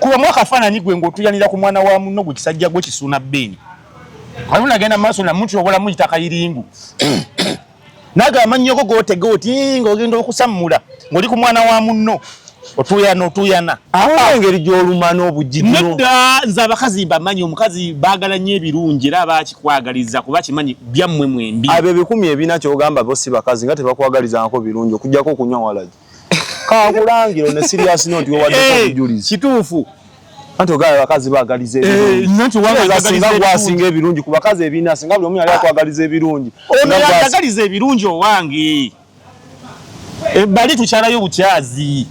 kuba mwaka fanani gwe ngotuyanira ku mwana wa munno gwe kisajja gwe kisuna beni aluna genda maso na muntu obola muyitaka iringu naga amanyoko gotege oti ngogenda okusamula ngoli ku mwana wa munno otuyana engeri gy'olumana obujjidiro nedda nze abakazi bamanyi omukazi baagala nnyo ebirungi era bakikwagaliza kuba kimanyi byammwe mwembi abo ebikumi ebina kyogamba bo si bakazi nga tebakwagalizangako birungi okujjako okunywa walagi kakulangiro ne serious note waddeko bujulizi kituufu anti ogaba abakazi baagaliza ebirungi gwasinga ebirungi ku bakazi ebina singa buli omu yali akwagaliza ebirungi ono yagaliza ebirungi owange bali tukyalayo bukyazi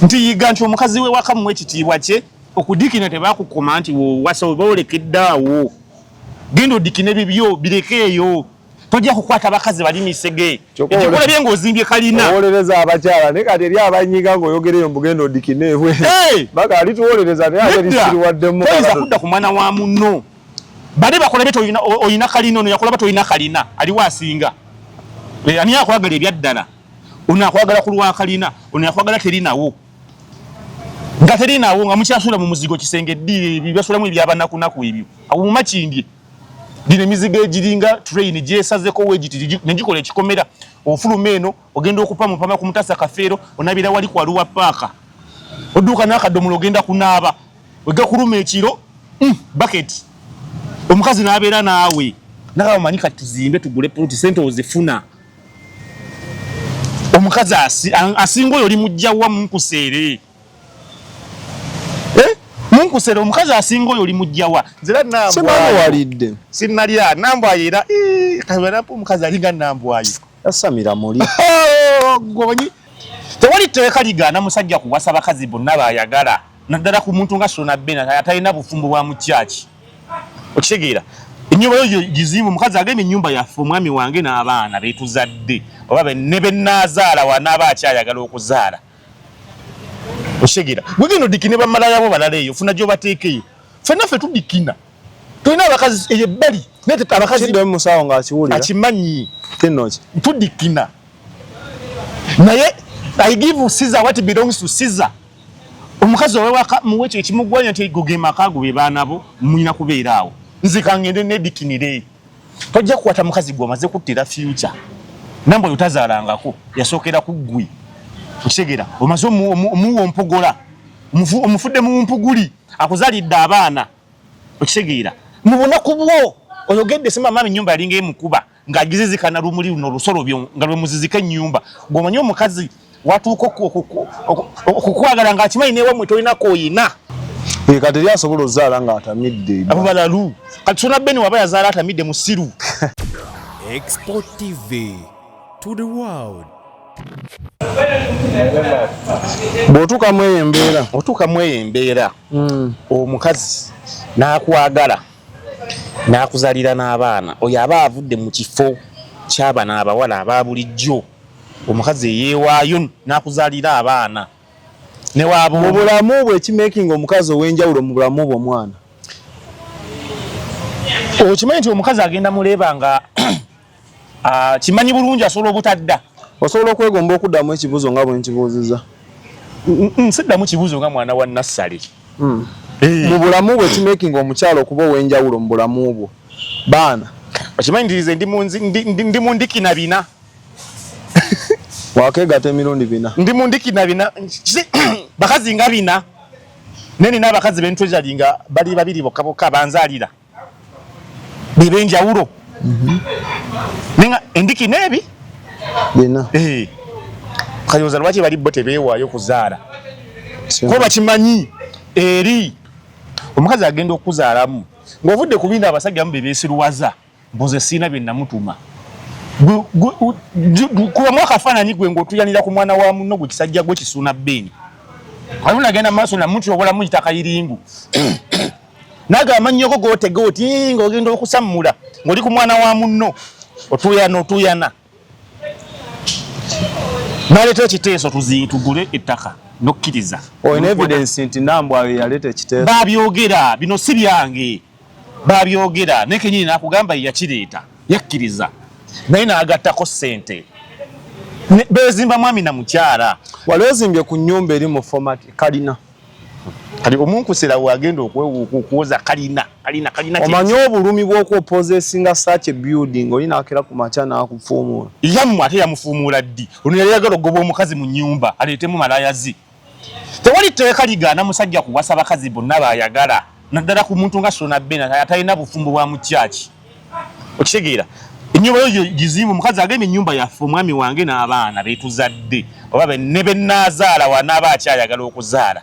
nti yiga nti omukazi we wakamuwa ekitiibwa kye okudikina tebakukoma nti wasa baolekeddaawo genda odikina ebibyo birekeeyo tojja kukwata abakazi bali misege ekikola bye ng'ozimbye kalina owolereza abakyala naye kati eri abanyiga ng'oyogereyo mbugenda odikina ebwe baka alituwolereza naye ate lisiriwaddemu toyinza kudda ku mwana wa munno bale bakola bye oyina kalina ono yakola ba toyina kalina aliwo asinga ani akwagala ebyaddala ono akwagala ku lwa kalina ono akwagala terinawo nga terinawo nga mukyasula mu muzigo kisenge ddi byasulamu ebyabanakunaku ebyo awo mumakindye dine emizigo egiringa train gyesazeko wegiti negikola ekikomera ofuluma eno ogenda okupa mupama ku mutasa kafeero onabira wali ku Aluwa paaka odduuka n'akadomola ogenda kunaaba wega kuluma ekiro bucket omukazi n'abeera naawe nawe manyi kati tuzimbe tugule puloti sente ozifuna omukazi asinga oyo oli mujja wa munkuseere munkusere omukazi asinga oyo oli mujja wa nzira nambwalidde sinnalya nambwayo era kaberapo omukazi alinga nambwayo yasamira muli gwobanyi tewali tteeka ligaana musajja kuwasa bakazi bonna bayagala naddala ku muntu nga Sona Bena atalina bufumbo bwa mukyaki okitegeera ennyumba yo gizimu omukazi agenda ennyumba yaffe omwami wange n'abaana beetuzadde oba ne bennazaala wanaaba akyayagala okuzaala oshegera bwegenda odikine bamala yabo balala eyo funa gy'obateekeyo ffenna ffe tudikina tulina abakazi eyebbali abakazi musawo ng'akiwulira akimanyi kinoki tudikina naye I give Caesar what belongs to Caesar omukazi owewaka muwekyo ekimugwanya nti gugema be baana bo mulina kubeera awo nze kangende nedikinire tojja kukwata mukazi gw'omaze kuttira future namba oyo tazaalangako yasookera ku ggwe okitegeera omaze omuwa ompogola omufudde mu mpuguli akuzaalidde abaana okitegeera mu bunaku bwo oyogedde sima maami ennyumba yalinga emukuba ng'agizizikana lumuli luno olusolo byo nga lwe muzizika ennyumba ng'omanyi omukazi watuuka okukwagala ng'akimanyi n'ewammwe tolinako oyina kati eri asobola ozaala ng'atamidde abo balalu kati Sona Bena waba yazaala atamidde musiru Export TV to the world. bw'otuukamu eyo embeera otuukamu eyo embeera omukazi n'akwagala n'akuzaalira n'abaana oyo aba avudde mu kifo ky'abana abawala aba bulijjo omukazi eyeewaayo n'akuzaalira abaana ne waabo mu bulamu bwe ekimakinga omukazi ow'enjawulo mu bulamu bw'omwana okimanyi nti omukazi agenda muleeba nga kimanyi bulungi asobola obutadda osobola okwegomba okuddamu ekibuuzo nga bwe nkibuuziza siddamu kibuuzo nga mwana wa nassale mu bulamu bwe ekimakinga omukyalo okuba ow'enjawulo mu bulamu bwo baana okimanyi nti nze ndi mu ndikina bina wakeegata emirundi 4 ndi mu ndikina bina bakazi nga bina nenina abakazi bentwezali nga bali babiri bokka banzaalira bebenjawulo nenga endikina ebi bina kayoza lwaki bali bo tebeewaayo kuzaala ko bakimanyi eri omukazi agenda okuzaalamu ng'ovudde ku bintu abasajja mu bebeesiruwaza mbuze siina bye namutuma kuba mwakafaananyi gwe ng'otuyanira ku mwana wa munno gwe kisajja gwe kisuna beni aluna agenda maaso na muntu obola muyitaka iringu naga amanyoko gotege oti ng'ogenda okusamula ng'oli ku mwana wa munno otuyana naleeta ekiteeso tugule ettaka nokkiriza olina evidence nti nambwayo yaleeta ekiteeso babyogera bino si byange babyogera naye kenyini nakugamba yakireeta yakkiriza naye n'agattako ssente bezimba mwami na mukyala wali ozimbye ku nnyumba eri mu format kalina kati omunkusera wagenda okuwoza kalina omanyi obulumi bw'okupozesinga such a building olina akera ku maca n'akufuumuula yammwe ate yamufuumuula ddi ono yali yagala ogoba omukazi mu nnyumba aleetemu malayazi tewali tteeka ligaana musajja kuwasa abakazi bonna baayagala naddala ku muntu nga Sona Bena atalina bufumbo bwa mu kyaki okitegeera ennyumba yo gizimu omukazi agenda ennyumba yaffe omwami wange n'abaana beetuzadde oba ne bennaazaala wanaaba akyayagala okuzaala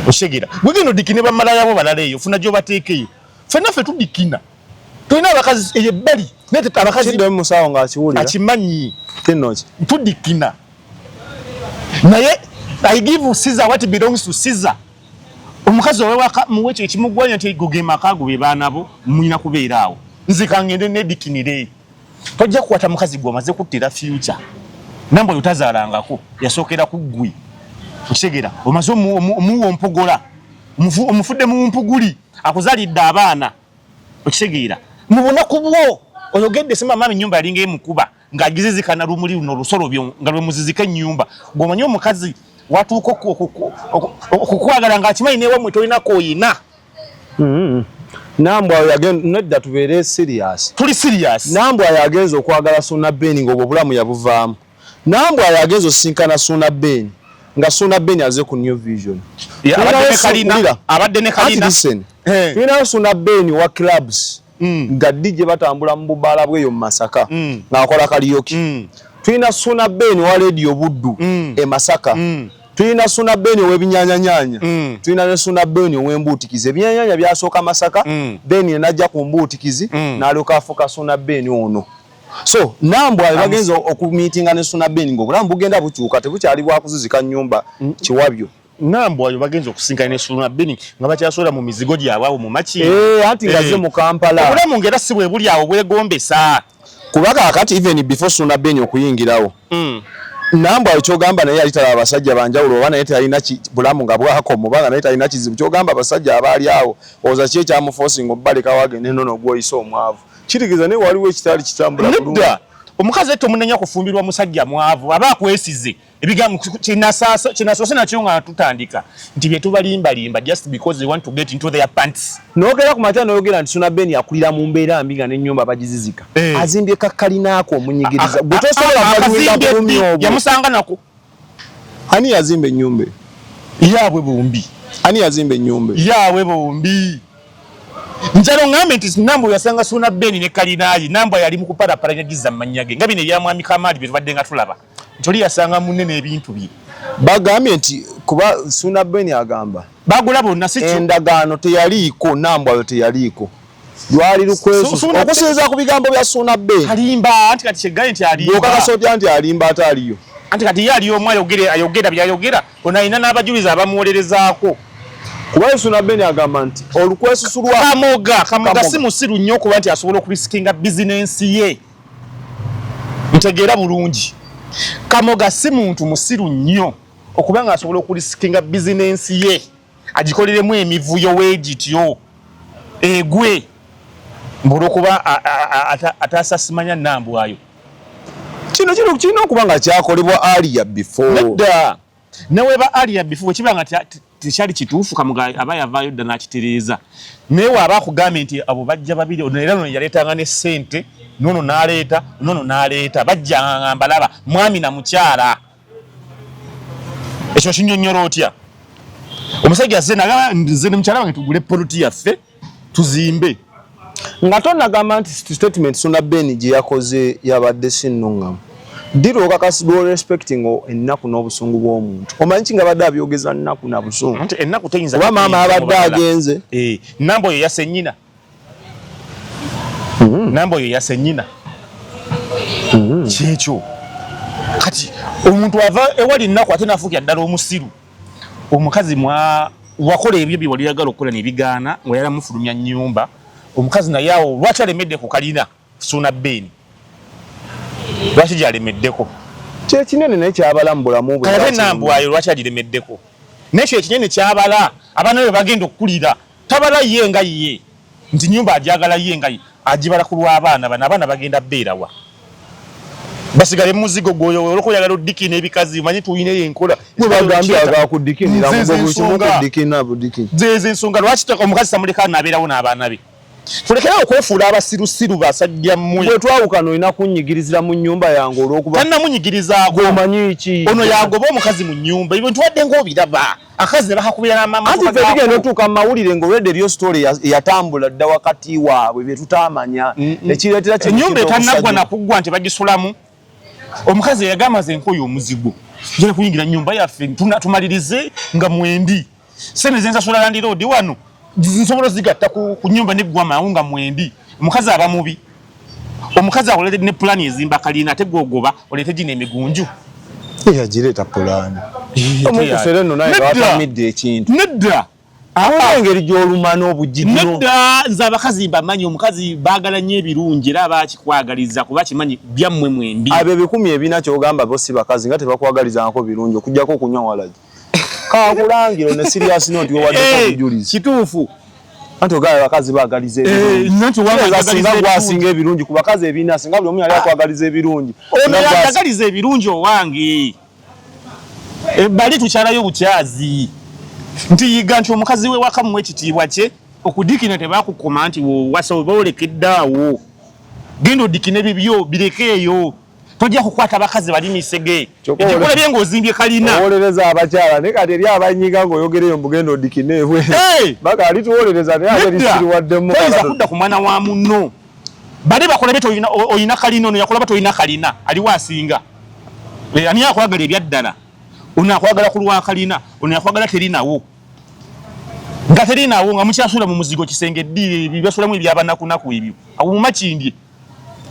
okitegeera gwegenda odikine bamalaya bo balala eyo funa gy'obateekeyo ffenna ffe tudikina tulina abakazi eyo ebbali abakazi musawo ng'akiwulira akimanyi kinoki tudikina naye I give Caesar what belongs to Caesar. Omukazi owewaka muweche ekimugwanya nti gugema kagu be baana bo mulina kubeera awo nzika ngende nedikinire tojja kukwata mukazi gwa maze kuttira future nambo yutazaalangako yasookera ku ggwi okitegeera omaze omuwa ompogola omufudde mu mpuguli akuzaalidde abaana okitegeera mu bunaku bwo oyogedde sima mami nyumba yalinga emukuba ng'agizizikana lumuli luno lusolo byo nga lwe muzizika ennyumba ng'omanyi omukazi watuuka okukwagala ng'akimanyi neewamwe tolina kooyina Nambwa yagenda nedda tubeere serious. Tuli serious. Nambwa yagenza okwagala Sona Bena ng'obulamu yabuvaamu. Nambwa yagenza osinkana Sona Bena nga Sona Bena aze ku New Vision. Abadde ne kalina. Tulina Sona Bena wa clubs. Nga DJ batambula mu bubaala bweyo mu Masaka ng'akola karaoke. Tulina Sona Bena wa Radio Buddu e Masaka. Tulina Sona Bena w'ebinyanyanyanya. Tulina ne Sona Bena w'embuutikizi. Ebinyanyanya byasooka Masaka, Bena n'ajja ku mbuutikizi n'alyoka afuuka Sona Bena ono. So Nambwa bagenza okumiitinga ne Sona Bena ng'obulamu bugenda bukyuka tebukyali bwa kuzizika nnyumba kiwabyo. Nambwa bagenda okusinkana ne Sona Bena nga bakyasola mu mizigo gyabwe awo mu maki. Anti ngaze mu Kampala. Obulamu ngera si bwe buli awo bwegombesa. Kubaka akati even before Sona Bena okuyingirawo. Nambwa ekyogamba naye yali talaba abasajja banjawulo oba naye talina bulamu nga bwakomo banga naye talina kizibu kyogamba abasajja abaali awo oza kye kyamuforcing obbaleka wagende nono gwoyisa omwavu kirigiza naye waliwo ekitali kitambula bulungi omukazi eto munenya kufumbirwa musajja mwavu aba akwesize ebigambo kinasoose nakyo nga tutandika nti bye tubalimbalimba just because they want to get into their pants. Noogera ku matya noyogera nti Sona Bena yakulira mu mbeera mbi nga n'ennyumba bagizizika azimbye kakkalinaako omunyigiriza gwe tosobola baliwinda bulumi obwo yamusanga nako ani yazimba ennyumba yaabwe bombi ani yazimba ennyumba yaabwe bombi njalo ngambe nti Nambwa yasanga Sona Bena ne kalinaali Nambwa yali mu kupalapalanyagiza amannya ge nga bino ebyamwami Kamali bye tubadde nga tulaba ntoli yasanga munene ebintu bye bagambye nti kuba Sona Bena agamba bagula bonna si endagaano teyaliiko Nambwa yo teyaliiko lwali lukwesu okusinza ku bigambo bya Sona Bena alimba anti kati kyegaye nti alimba okakasooja nti alimba ate aliyo anti kati ye aliyo omu ayogera byayogera ono alina n'abajulizi abamuwolerezaako kuba Sona Bena agamba nti olukwesusulwa kamoga si musiru nnyo okuba nti asobola okurisikinga bizinensi ye ntegeera bulungi Kamoga si muntu musiru nnyo okuba nga asobola okurisikinga bizinensi ye agikoleremu emivuyo weegityo egwe mbula okuba atasasimanya Nambwayo kino kirina okuba nga kyakolebwa alia before nedda neweeba alia before kiba nga tekyali kituufu Kamoga aba yavaayo dda n'akitereeza naye waaba akugambye nti abo bajja babiri ono era nono yaleetanga ne ssente nono n'aleeta bajja ngamba laba mwami na mukyala ekyo kinnyonnyola otya omusajja nze ne mukyala wange tugule poloti yaffe tuzimbe nga tonagamba nti statement Sona Bena gye yakoze yabadde sinnuŋŋamu diri okakasidwa respecting ennaku n'obusungu bw'omuntu omanyi ki nga badde abyogeza nnaku na busungu nti ennaku teyinza oba maama abadde agenze Nambwa oyo yase nnyina Nambwa oyo yase nnyina kyekyo kati omuntu ava ewali ennaku ate nafuukira ddala omusiru omukazi wakola ebyo bye wali yagala okukola nebigaana nga yali amufulumya nnyumba omukazi naye awo lwaki alemedde ku kalina Sona Bena lwaki gyalemeddeko kyekinene naye kyabala mu bulamu bwe kale Nambwayo lwaki agiremeddeko nekyo ekinene kyabala abaana be bagenda okukulira tabala ye nga ye nti nyumba agyagala ye nga ye agibala ku lw'abaana bano abaana bagenda beerawa basigale muzigo goyo olokuyagala odikina ebikazi manyi tuyine yenkola bagambye agakudikinira mubukimukudikina budiki zeze nsonga lwaki omukazi samuleka nabeerawo n'abaana be tulekerawo okwefuula abasirusiru basajja mmwe bwe twawukana olina kunyigirizira mu nnyumba yange olw'okuba tannamunyigirizaako omanyi ki ono yagoba omukazi mu nnyumba ebyo ntuwadde ng'obiraba akazi ne bakakubira n'amama anti ffe tugenda otuuka mu mawulire ng'olwedde eriyo story eyatambula dda wakati waabwe bye tutaamanya ekireetera ennyumba etannaggwa nakuggwa nti bagisulamu omukazi yagamba ze nkoyo omuzigo njala kuyingira nnyumba yaffe tumalirize nga mwendi sente zensasula landiroodi wano nsobola zigatta ku nnyumba neggwa mawunga mwendi omukazi aba mubi omukazi akoleredde ne pulaani ezimba kalina ate gwogoba oleete gino emigunju yagireeta pulaani omukusere nno naye watamidde ekintu nedda engeri gy'oluma n'obujjidiro nedda nze abakazi mbamanyi omukazi baagala nnyo ebirungi era bakikwagaliza kuba kimanyi byammwe mwembi abo 14 kyogamba bo si bakazi nga tebakwagalizangako birungi okugyako okunywa walagi kakulangiro ne serious noti wewadde kujuliza kituufu anti ogaba abakazi baagaliza ebirungi gwasinga ebirungi ku bakazi ebiina singa buli omu yali akwagaliza ebirungi ono yagagaliza ebirungi owange bali tukyalayo bukyazi nti yiga nti omukazi we wakamuwa ekitiibwa kye okudikina tebakukoma nti wowasa oba olekeddaawo genda odikina ebibyo birekeeyo tojja kukwata abakazi bali misege ekikolebye ng'ozimbye kalina owolereza abakyala naye kati eri abanyiga ng'oyogereyo mbugenda odikina ebwe bakaali tuwolereza naye ate lisiriwaddemu toyinza kudda ku mwana wa munno bali bakolabe oyina kalina ono yakolaba toyina kalina aliwo asinga ani akwagala ebyaddala ono akwagala ku lwa kalina ono akwagala terinawo nga terinawo nga mukyasula mu muzigo kisenge ddi byasulamu ebyabanakunaku ebyo awuma kindye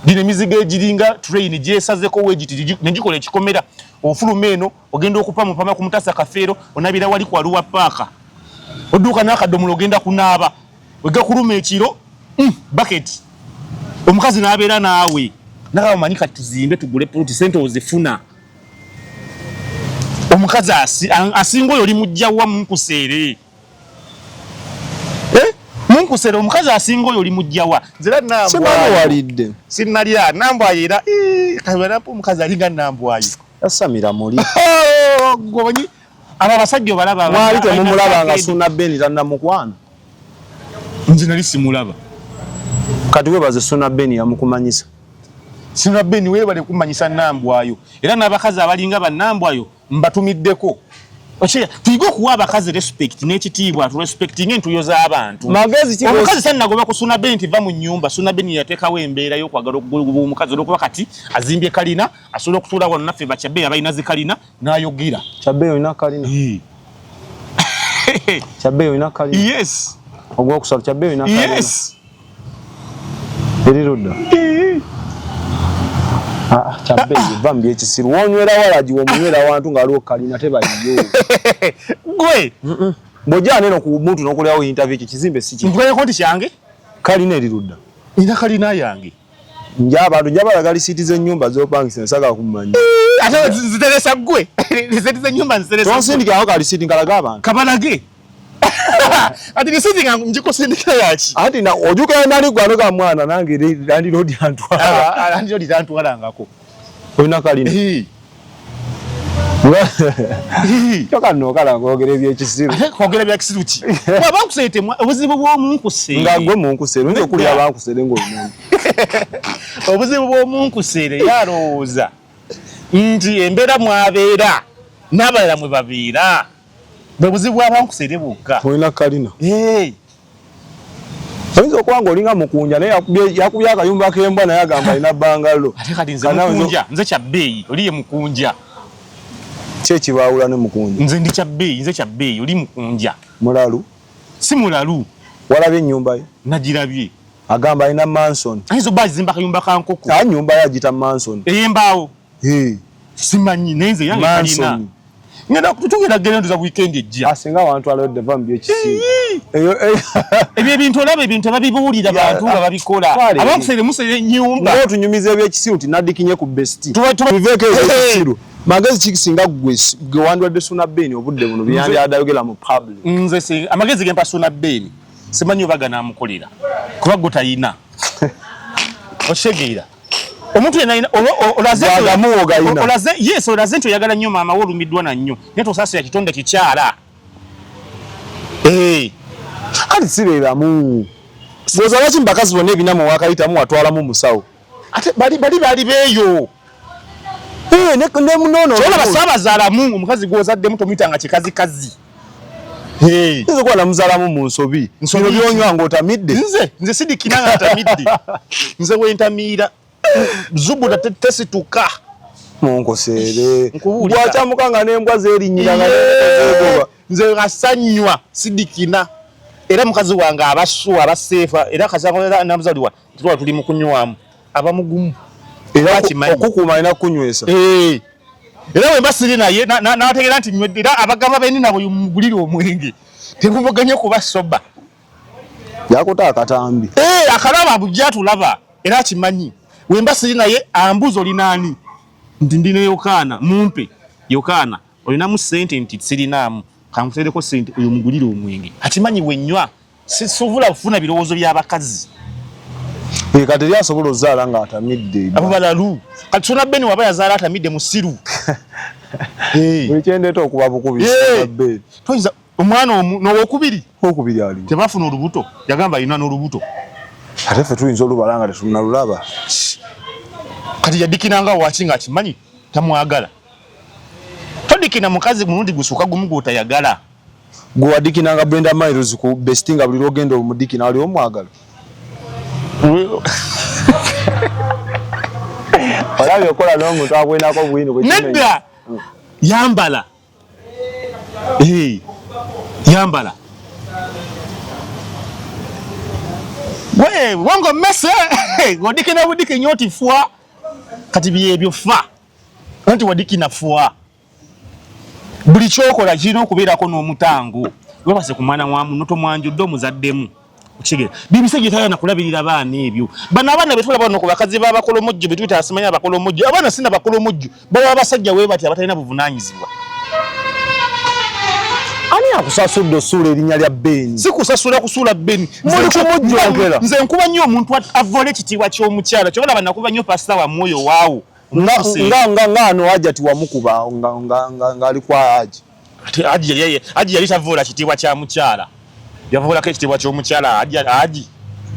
dine mizigo egiringa train gyesazeko wegiti negikola ekikomera ofuluma eno ogenda okupa mupama ku mutasa kafeero onabira wali kwa luwa paaka odduuka n'akadomola ogenda kunaaba wega kuluma ekiro bucket omukazi n'abeera naawe naga omanyi kati tuzimbe tugule puloti sente ozifuna omukazi asinga oyo oli mujjawa munkuseere munkusere omukazi asinga oyo oli mujjawa nzera nambwalidde sinnalya nambwayo era kabeerapo omukazi alinga nambwayo yasamira muli gobanyi abo abasajja obalaba mwali temumulaba nga Suna Ben tannamukwana nze nali simulaba kati webaze Suna Ben yamukumanyisa Suna Ben webale kumanyisa nambwayo era n'abakazi abalinga bannambwayo mbatumiddeko oche tuyigo kuwa abakazi respect n'ekitiibwa tu respecting entuyo z'abantu omukazi sannagoba ku Suna Ben va mu nnyumba Suna Ben yateekawo embeera y'okwagala okuguluguba omukazi olw'okuba kati azimbye kalina asobola okutuula wano naffe bakyabe abalina zikalina n'ayogera kyabe olina kalina kyabe olina kalina yes ogwokusatu kyabe olina kalina yes erirodda kyabe vambye ekisiru wonywera walagi womunywera wantu ng'aliwo kalina tebaliyo gwe bw'ojjana eno ku muntu n'okolerawo interview ekyo kizimbe si kintu nkweko nti kyange kalina erirodda ina kalina yange abantu njabalaga lisiiti z'ennyumba z'opangisa nsagala kumanya ate ziteresa gwe lisiiti z'ennyumba nziteresa tonsindikirako ka lisiiti nkalaga abantu kabalage ati lisiiti nga ngikusindika yaki anti ojuka nali gwano ga mwana nange landiroodi antwala landiroodi tantwalangako olina kalina kyoka nno okalanga ogera ebyekisiru kwogera byakisiru ki wabankusere obuzibu bw'omunkusere nga gwe munkusere oyinza okulya abankusere ng'olinamu obuzibu bw'omunkusere yalowooza nti embeera mwabeera n'abalala mwe babeera bwe buzibu bw'abankusere bwokka olina kalina oyinza okuba ng'olinga mukunja naye yakubya akayumba k'embwa naye agamba alina bangalo ate kati nze mukunja nze kyabbeeyi oli ye mukunja kyekibaawula ne mukunja nze ndi kyabbeeyi nze kyabbeeyi oli mukunja mulalu si mulalu walabye ennyumba ye nagirabye agamba alina manson ayinza oba azimba akayumba ka nkoko nyumba ye agita manson ey'embaawo simanyi naye nze yange kalina ngenda tutugenda genda weekend ejja asinga abantu alodde va mbye kisiru ebyo ebintu olaba ebintu ababibuulira bantu nga babikola abankusere musere ennyumba otunyumiza ebyekisiru nti nadikinye ku besti tuveeko ebyekisiru magezi kikisinga gwe wandwadde Suna Ben obudde buno byandyadayogera mu public nze amagezi gempa Suna Ben simanyi oba ganaamukolera kuba gwe tayina okitegeera omuntu yena olaze yes olaze nti oyagala nnyo maama wo olumiddwa na nnyo naye tosaasira kitonde kikyala kati sibeeramu boza lwaki mbakazi bonna ebinamu wakayitamu watwalamu musawo ate bali beeyo ne munono olaba saabazaalamu omukazi gwozaddemu tomuyitanga kikazikazi nze kuba namuzaalamu mu nsobi bino byonywa ng'otamidde nze sidikina nga ntamidde nze wentamiira zubuda tesituka munkoseere bwakyamuka nga n'embwa zeerinnyira nga nze asanywa sidikina era mukazi wange abasuwa abaseefa era kasanga namuzaliwa titwala tuli mu kunywamu abamugumu era okukuuma alina kukunywesa era bwe mbasiri naye n'ategeera nti nywedde era abagamba beni nabo mugulire omwenge tekuvuganye kuba soba yakuta akatambi akalaba bujja tulaba era akimanyi we mbasiri naye ambuzo linaani nti ndine Yokaana mumpe Yokaana olinamu ssente nti sirinaamu kamutereko ssente oyo mugulire omwenge akimanyi wennywa sisobola kufuna birowoozo by'abakazi kati eri asobola ozaala nga atamidde abo balalu kati sona beni waba yazaala atamidde musiru buli kyendeeta okuba bukubi toyinza omwana n'owokubiri ali tebafuna olubuto yagamba alina n'olubuto ate ffe tuyinza olubala nga tetunalulaba kati yaddikinanga waki nga akimanyi tamwagala todikina mukazi mulundi gusuka gumu gwotayagala gwe waddikinanga Brenda Miles ku besti nga buli lwogenda omudikina ali omwagala olabye okola n'omuntu akwenako bwino nedda yambala yambala wango mese godikina budiki nyoti fwa kati byebyo fa anti wadikina fwa buli kyokola kirina okubeerako n'omutango webase ku mwana wa muno tomwanjudde omuzaddemu okigera bibise gitayana kulabirira baana ebyo bano abaana betula bano ku bakazi b'abakolomojjo betuyita asimanya abakolomojjo abaana sina bakolomojjo baba abasajja webati abatalina buvunaanyizibwa ani akusasudde osuula erinnya lya Beni sikusasula kusuula Beni nze nkuba nnyo omuntu avole ekitiibwa ky'omukyala kyobalaba nakuba nnyo pasita wa mwoyo waawo ngano Hajati wamukuba ngali kwa Haji Haji yali tavoola kitiibwa kya mukyala yavoolako ekitiibwa ky'omukyala Haji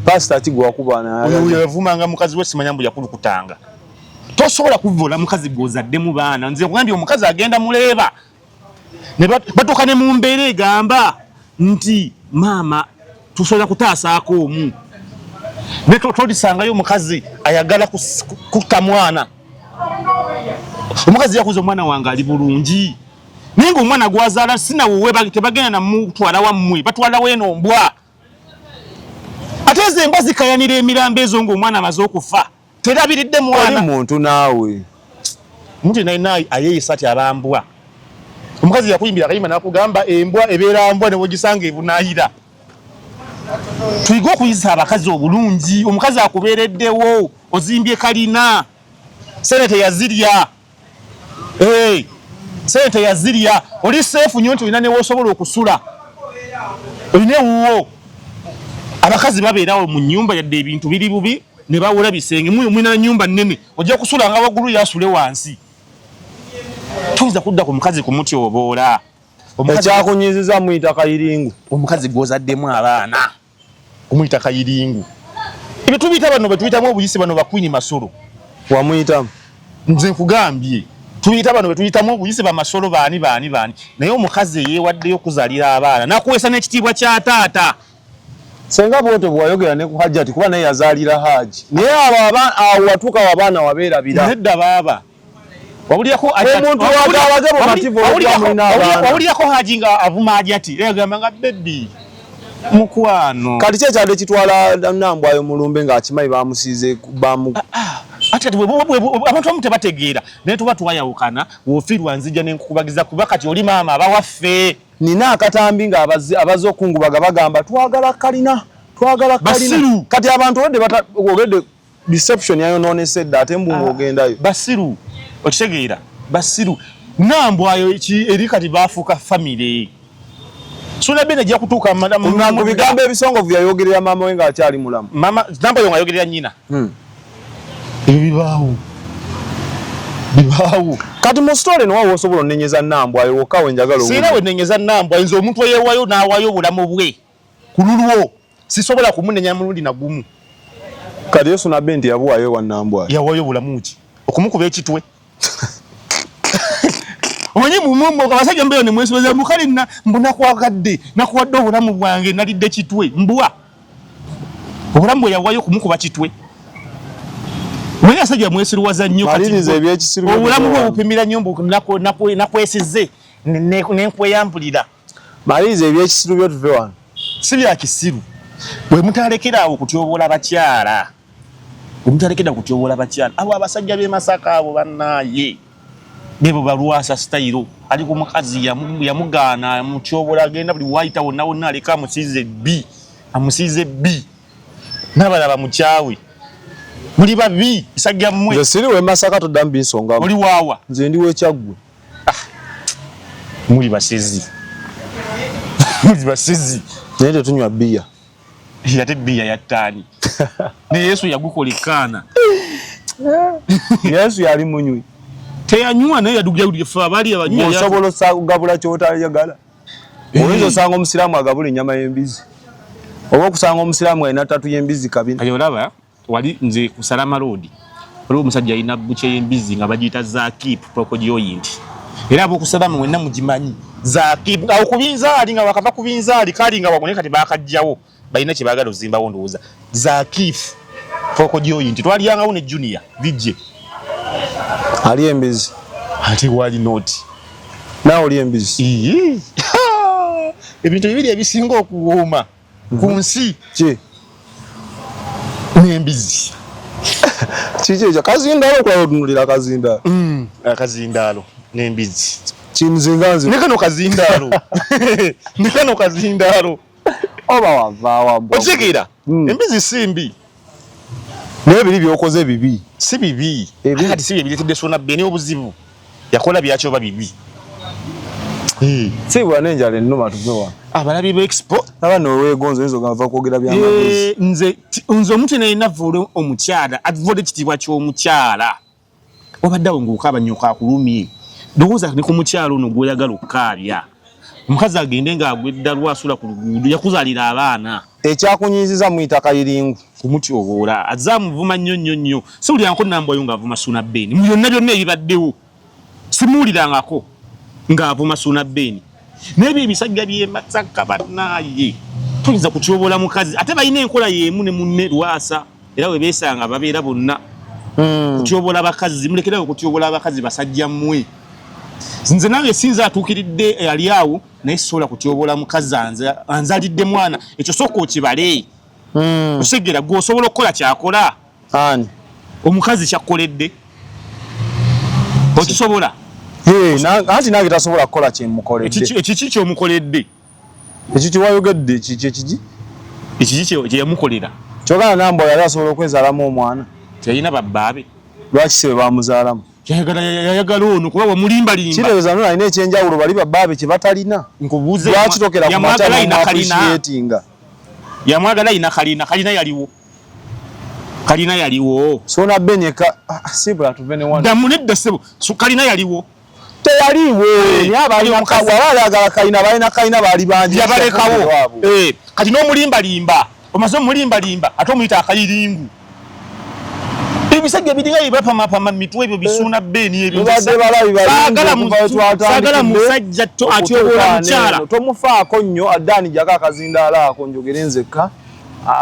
pasita kigwa wakuba naye yavumanga mukazi we simanya mbu yakulukutanga tosobola kuvoola mukazi gwozaddemu baana nze kugambye omukazi agenda muleeba ne batuuka ne mu mbeera egamba nti maama tusobola kutaasaako omu ne tolisangayo omukazi ayagala kutta mwana omukazi yakuza omwana wange ali bulungi naye ng'omwana gwazaala sinawowe tebagenda namutwala wammwe batwalawo eno mbwa ate ezo embwa zikayanira emirambo ezo ng'omwana amaze okufa terabiridde mwana muntu naawe omuntu naye ayeeyisa ti abambwa omukazi yakuyimbira akayimba nakugamba embwa ebeera mbwa ne wogisanga ebunaayira tuyige okuyisa abakazi obulungi omukazi akubeereddewo ozimbye kalina sente yazirya sente yazirya oli seefu nnyo nti olina newosobola okusula olina ewuwo abakazi babeerawo mu nnyumba yadde ebintu biri bubi ne bawula bisenge mulina nnyumba nnene ojja kusula nga waggulu yasule wansi tuyinza kudda ku mukazi kumutyoboola ekyakunyiziza muyita kayiringu omukazi gwozaddemu abaana omuyita kayiringu ebyo tubiyita bano betuyitamu obuyisi bano bakwini masolo wamuyitamu nze nkugambye tuyita bano betuyitamu obuyisi bamasolo baani naye omukazi eyeewaddeyo okuzaalira abaana nakuweesa n'ekitiibwa kya taata senga bwoto bwayogera ne ku Hajati kuba naye yazaalira Haji naye awo watuuka abaana wabeerabira nedda baaba wawulirako Haji nga avuma Hajati yagamba nga bebi mukwano kati kyekyadde kitwala Nambwayo mulumbe ng'akimanyi bamusiize ate abantu abamu tebategeera naye tuba twayawukana woofiirwa nzija nenkukubagiza kuba kati oli maama abawaffe nina akatambi nga abaze okungubaga bagamba twagala kalina Basiru kati abantu ogedde deception yayonoonese dda ate mbungu ogendayo Basiru okitegeera Basiru Nambwayo eri kati baafuuka famire suna bene ajja kutuuka mu bigambo ebisongovu yayogerera maama we ng'akyali mulamu Nambwayo ng'ayogerera nnyina Bibaawo kati mu story no wawo osobola onnenyeza Nambwa ayo wakawe njagalo sina we nenyeza Nambwa nze omuntu yewayo n'awayo obulamu bwe kululwo sisobola kumunenya mulundi na gumu kati Yesu na bendi yabuwayo wa Nambwa yawayo obulamu ki okumukuba ekitwe omanyi mumumbo abasajja mbeyo ne mwesibeza mukali na mbona kwagadde nakuwadde obulamu bwange nalidde kitwe mbwa obulamu bwe yawayo kumukuba kitwe Mwenye asajja mwesiruwaza nnyo maliriza ebyekisiru obulamu bwo bupimira nnyo nakwesize nenkweyambulira maliriza ebyekisiru byo tuve wano si bya kisiru bwe mutalekerawo kutyobola bakyala abo abasajja b'e Masaka abo bannaye bebo balwasa style ali ku mukazi yamugaana amutyobola agenda buli waita wonna aleka amusiize B n'abalaba mukyawe muli babi isajja mmwe nze siri we Masaka todambi nsonga muli waawa nze ndi wekyagwe muli basezi naye tetunywa bbiya yate bbiya yattaani ne Yesu yagukolekana Yesu yali munywi teyanywa naye yadugya fa bali abanywa osobola okugabula kyotayagala oyinza osanga omusiraamu agabula ennyama y'embizi oba okusanga omusiraamu alina ttatu y'embizi kabina ayo olaba wali nze ku Salama Road waliwo omusajja alina buche y'embizi nga bagiyita Zakip Procodioint era abo ku Salama mwenna mugimanyi Zakip awo kubinzaali nga wakava kubinzaali kali nga wagone kati bakajjawo balina kye baagala ozimbawo ndowooza Zakip Procodioint twalyangawo ne Junior bijje ali embizi ati wali not nawe oli embizi ebintu bibiri ebisinga okuwooma ku nsi ki n'embizi kiki ekyo kazindaalo okulaba otunulira kazindaalo akazindaalo n'embizi kinzinganzi ne kano kazindaalo oba wavaawa okitegeera embizi simbi naye biri byokoze bibi si bibi kati si biretedde Sona Beni obuzibu yakola byakyoba bibi sibwa n'enjala ennuma tuve wano abalabi b'expo abaana olwegonzo oyinza ogava kwogera byamagezi nze omuntu nalina vule omukyala avule ekitiibwa ky'omukyala wabaddeawo ng'okaabanyooka akulumye ndowooza ne ku mukyala ono gw'oyagala okukaabya omukazi agende ng'agwedda lwasula ku luguudo yakuzaalira abaana ekyakunyiiziza muyita kayiringu kumutyobola azze amuvuma nnyo siwulirangako Nambwayo ng'avuma Sona Beni mu byonna byonna ebibaddewo simuwulirangako ng'avuma Sona Beni n'ebyo ebisajja by'e Masaka bannaye tuyinza kutyobola mukazi ate balina enkola y'emu ne munne Lwasa era we beesanga babeera bonna kutyobola bakazi mulekerawo kutyobola abakazi basajja mmwe nze nange sinza atuukiridde yali awo naye sisobola kutyobola mukazi anzalidde mwana ekyo sooka okibale osegera gwe osobola okukola kyakola ani omukazi kyakkoledde okisobola anti nange tasobola kukola kyemukoledde ekiki kyomukoledde ekyo kyewayogedde ekiki kyeyamukolera kyogala Nambwa yali asobola okwezaalamu omwana teyalina babbaabe lwaki sibe bamuzaalamu yayagala ono kuba wamulimbalimba kirowooza nno alina ekyenjawulo bali babbaabe kye batalina nkubuuze lwaki tokera ku matamaappreciatinga yamwagala ayina kalina yaliwo Sona Beni sibula tuve ne wano damunedda sebo kalina yaliwo teyaliwo wabaayagala kalina balina kalina baali bangi yabalekawo kati n'omulimbalimba omaze omulimbalimba ate omuyita akayiringu ebisajja biringa bibapamapama mitwe ebyo Sona Beni ebyo saagala musajja atyobola mukyala tomufaako nnyo addaani jaka akazindaala ako njogere nzekka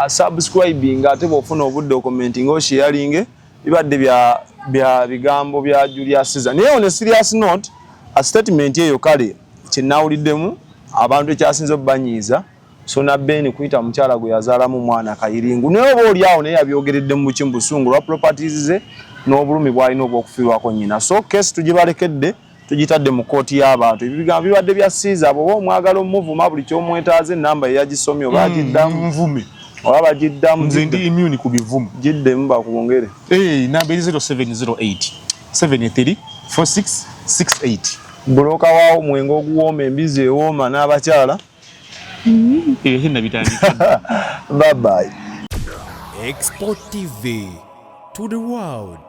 subscribing ate bw'ofuna obudde okomentinga osharinge bibadde bya bigambo bya Julius Caesar naye on a serious note a statement eyo kale kyenawuliddemu abantu ekyasinze obbanyiiza Sona Beni kuyita mukyala gwe yazaalamu mwana kayiringu naye oba oli awo naye yabyogeredde mu buki mu busungu lwa properties ze n'obulumi bw'alina obw'okufiirwako nnyina so case tugibalekedde tugitadde mu kooti y'abantu ebigambo bibadde bya Caesar bw'oba omwagala omuvuma buli ky'omwetaaze ennamba ye yagisomye oba agiddamu nvume oba bagiddamu nze ndi immune ku bivumu giddemu bakubongere namba 0708 73 4668 buloka waawo mwenge oguwooma embizi ewooma n'abakyala nabitandika bye bye Export TV to the world.